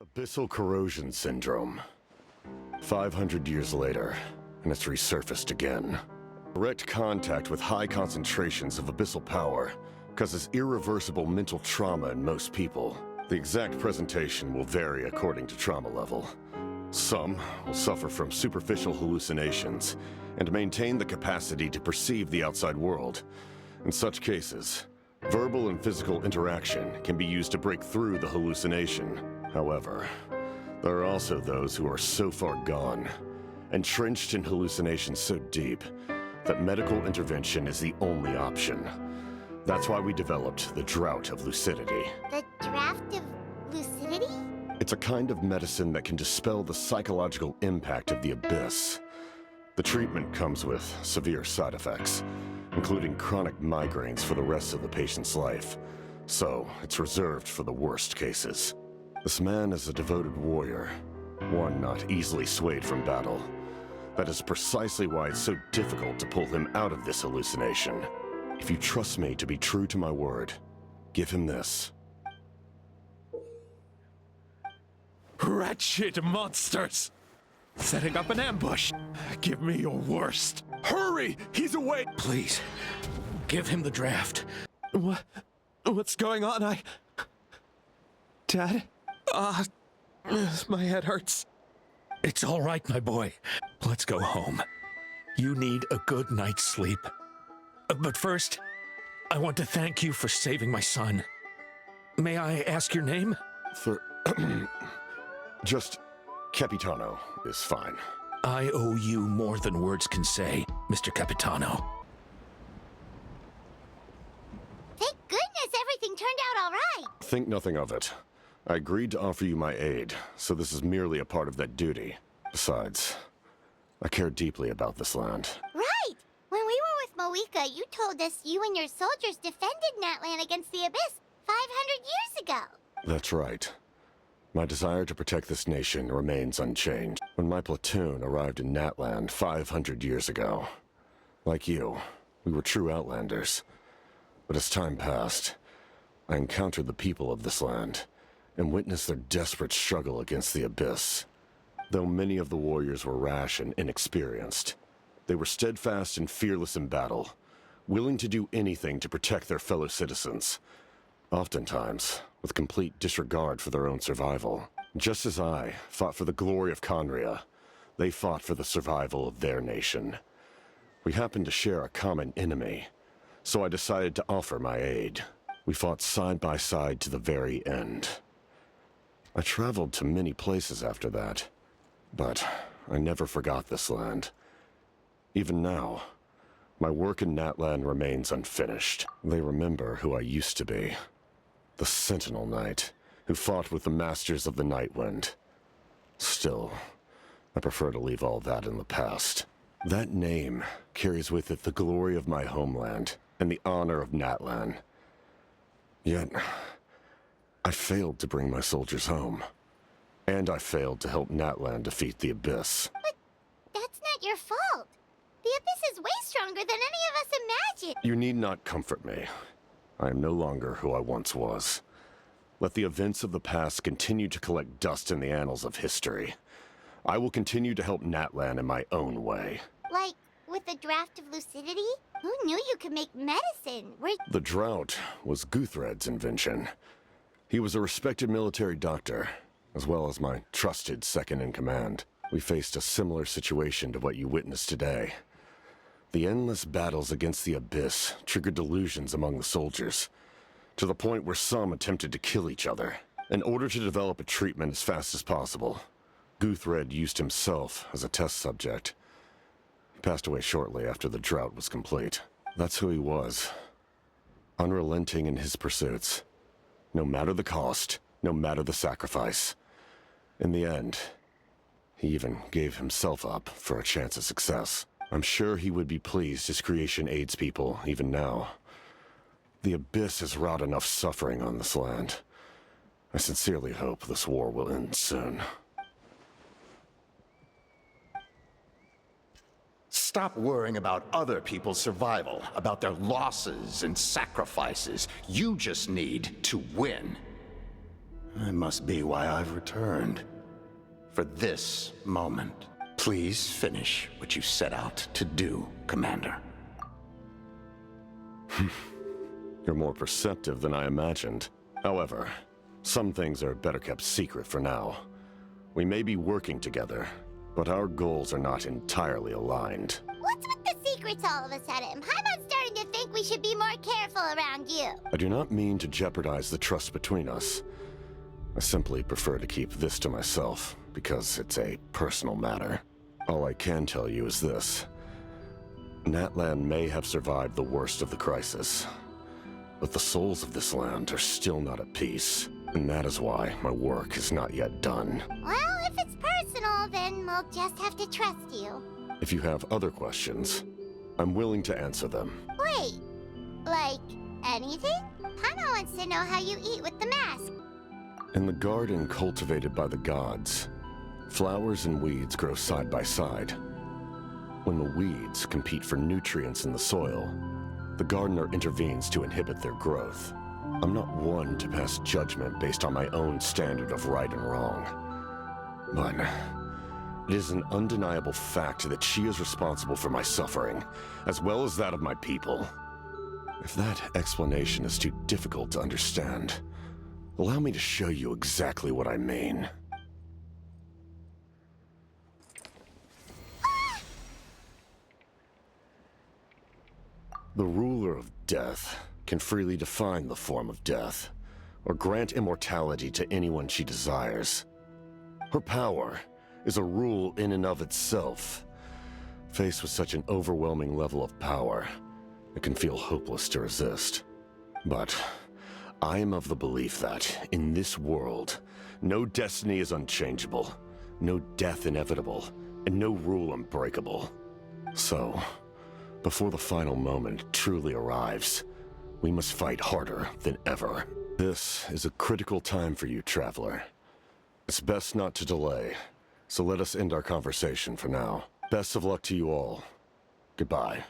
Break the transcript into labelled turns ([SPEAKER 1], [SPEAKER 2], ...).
[SPEAKER 1] Abyssal corrosion syndrome. 500 years later, and it's resurfaced again. Direct contact with high concentrations of abyssal power causes irreversible mental trauma in most people. The exact presentation will vary according to trauma level. Some will suffer from superficial hallucinations and maintain the capacity to perceive the outside world. In such cases, verbal and physical interaction can be used to break through the hallucination. However, there are also those who are so far gone, entrenched in hallucinations so deep, that medical intervention is the only option. That's why we developed the draught of lucidity.
[SPEAKER 2] The draught of lucidity?
[SPEAKER 1] It's a kind of medicine that can dispel the psychological impact of the abyss. The treatment comes with severe side effects, including chronic migraines for the rest of the patient's life, so it's reserved for the worst cases. This man is a devoted warrior, one not easily swayed from battle. That is precisely why it's so difficult to pull him out of this hallucination. If you trust me to be true to my word, give him this.
[SPEAKER 3] Wretched monsters! Setting up an ambush! Give me your worst! Hurry! He's away!
[SPEAKER 4] Please, give him the draft.
[SPEAKER 3] What's going on? Dad? My head hurts.
[SPEAKER 4] It's all right, my boy. Let's go home. You need a good night's sleep. But first, I want to thank you for saving my son. May I ask your name?
[SPEAKER 1] Just Capitano is fine.
[SPEAKER 4] I owe you more than words can say, Mr. Capitano.
[SPEAKER 2] Thank goodness everything turned out all right.
[SPEAKER 1] Think nothing of it. I agreed to offer you my aid, so this is merely a part of that duty. Besides, I care deeply about this land.
[SPEAKER 2] Right! When we were with Moika, you told us you and your soldiers defended Natlan against the Abyss 500 years ago.
[SPEAKER 1] That's right. My desire to protect this nation remains unchanged. When my platoon arrived in Natlan 500 years ago, like you, we were true outlanders. But as time passed, I encountered the people of this land and witnessed their desperate struggle against the Abyss. Though many of the warriors were rash and inexperienced, they were steadfast and fearless in battle, willing to do anything to protect their fellow citizens, oftentimes with complete disregard for their own survival. Just as I fought for the glory of Conria, they fought for the survival of their nation. We happened to share a common enemy, so I decided to offer my aid. We fought side by side to the very end. I traveled to many places after that, but I never forgot this land. Even now, my work in Natlan remains unfinished. They remember who I used to be. The Sentinel Knight, who fought with the Masters of the Nightwind. Still, I prefer to leave all that in the past. That name carries with it the glory of my homeland and the honor of Natlan. Yet, I failed to bring my soldiers home. And I failed to help Natlan defeat the Abyss.
[SPEAKER 2] But that's not your fault. The Abyss is way stronger than any of us imagined.
[SPEAKER 1] You need not comfort me. I am no longer who I once was. Let the events of the past continue to collect dust in the annals of history. I will continue to help Natlan in my own way.
[SPEAKER 2] Like, with the draught of lucidity? Who knew you could make medicine?
[SPEAKER 1] The draught was Guthred's invention. He was a respected military doctor, as well as my trusted second-in-command. We faced a similar situation to what you witnessed today. The endless battles against the Abyss triggered delusions among the soldiers, to the point where some attempted to kill each other. In order to develop a treatment as fast as possible, Guthred used himself as a test subject. He passed away shortly after the drought was complete. That's who he was. Unrelenting in his pursuits. No matter the cost, no matter the sacrifice. In the end, he even gave himself up for a chance at success. I'm sure he would be pleased his creation aids people, even now. The Abyss has wrought enough suffering on this land. I sincerely hope this war will end soon.
[SPEAKER 5] Stop worrying about other people's survival, about their losses and sacrifices. You just need to win. That must be why I've returned. For this moment. Please finish what you set out to do, Commander.
[SPEAKER 1] You're more perceptive than I imagined. However, some things are better kept secret for now. We may be working together, but our goals are not entirely aligned.
[SPEAKER 2] What's with the secrets all of a sudden? I'm starting to think we should be more careful around you.
[SPEAKER 1] I do not mean to jeopardize the trust between us. I simply prefer to keep this to myself, because it's a personal matter. All I can tell you is this. Natlan may have survived the worst of the crisis, but the souls of this land are still not at peace, and that is why my work is not yet done.
[SPEAKER 2] Well, if it's personal, then we'll just have to trust you.
[SPEAKER 1] If you have other questions, I'm willing to answer them.
[SPEAKER 2] Wait, like anything? Hana wants to know how you eat with the mask.
[SPEAKER 1] In the garden cultivated by the gods, flowers and weeds grow side by side. When the weeds compete for nutrients in the soil, the gardener intervenes to inhibit their growth. I'm not one to pass judgment based on my own standard of right and wrong. But it is an undeniable fact that she is responsible for my suffering, as well as that of my people. If that explanation is too difficult to understand, allow me to show you exactly what I mean. The ruler of death can freely define the form of death, or grant immortality to anyone she desires. Her power is a rule in and of itself. Faced with such an overwhelming level of power, it can feel hopeless to resist. But I am of the belief that, in this world, no destiny is unchangeable, no death inevitable, and no rule unbreakable. So, before the final moment truly arrives, we must fight harder than ever. This is a critical time for you, Traveler. It's best not to delay, so let us end our conversation for now. Best of luck to you all. Goodbye.